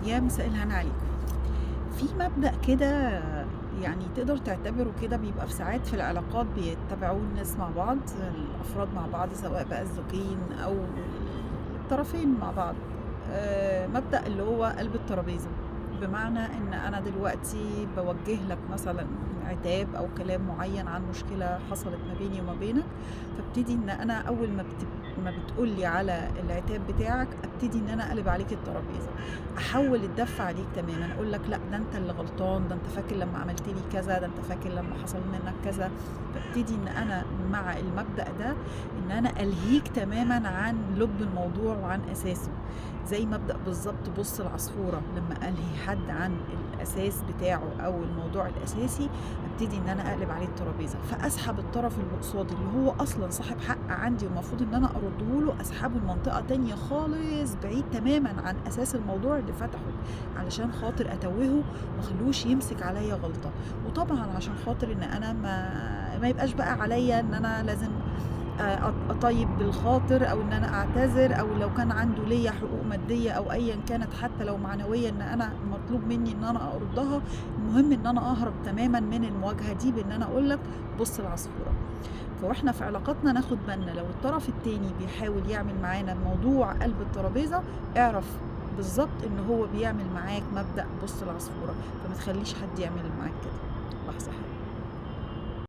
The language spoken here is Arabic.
يا مساء الهنا عليكم. في مبدأ كده يعني تقدر تعتبره كده بيبقى في ساعات في العلاقات بيتبعوه الناس مع بعض، الأفراد مع بعض سواء بقى الزوجين أو الطرفين مع بعض. مبدأ اللي هو قلب الترابيزة، بمعنى إن أنا دلوقتي باوجه لك مثلًا عتاب أو كلام معين عن مشكلة حصلت ما بيني وما بينك، فابتدي إن أنا أول ما بتقول لي على العتاب بتاعك، أبتدي إن أنا أقلب عليك الترابيزة، أحوّل الدَّف عليك تمامًا، أقول لك لأ ده أنت اللي غلطان، ده أنت فاكر لمّا عملت لي كذا، ده أنت فاكر لمّا حصل منك كذا، فابتدي إن أنا مع المبدأ ده إن أنا ألهيك تمامًا عن لُب الموضوع وعن أساسه، زي مبدأ بالضبط بُص العصفورة، لمّا ألهي حد عن الأساس بتاعه أو الموضوع الأساسي، أبتدي إن أنا أقلب عليه الترابيزة، فأسحب الطرف اللي قصادي اللي هو أصلًا صاحب حق عندي والمفروض إن أنا أرُدّه له، أسحبه لمنطقة تانية خالص بعيد تمامًا عن أساس الموضوع اللي فتحه، علشان خاطر أتوّهه وما اخلّوش يمسك عليَّ غلطة، وطبعًا عشان خاطر إن أنا ما يبقاش بقى عليَّ إن أنا لازم أطيّب بالخاطر أو إن أنا أعتذر أو لو كان عنده ليّا حقوق مادية أو أيًا كانت حتى لو معنوية إن أنا مطلوب منّي إن أنا أردّها، المهم إن أنا أهرب تمامًا من المواجهة دي بإن أنا أقول لك بُص العصفورة. فوإحنا في علاقاتنا ناخد بالنا لو الطرف التاني بيحاول يعمل معانا موضوع قلب الترابيزة، اعرف بالضبط إن هو بيعمل معاك مبدأ بُص العصفورة، فما تخلّيش حد يعمل معاك كده. لحظة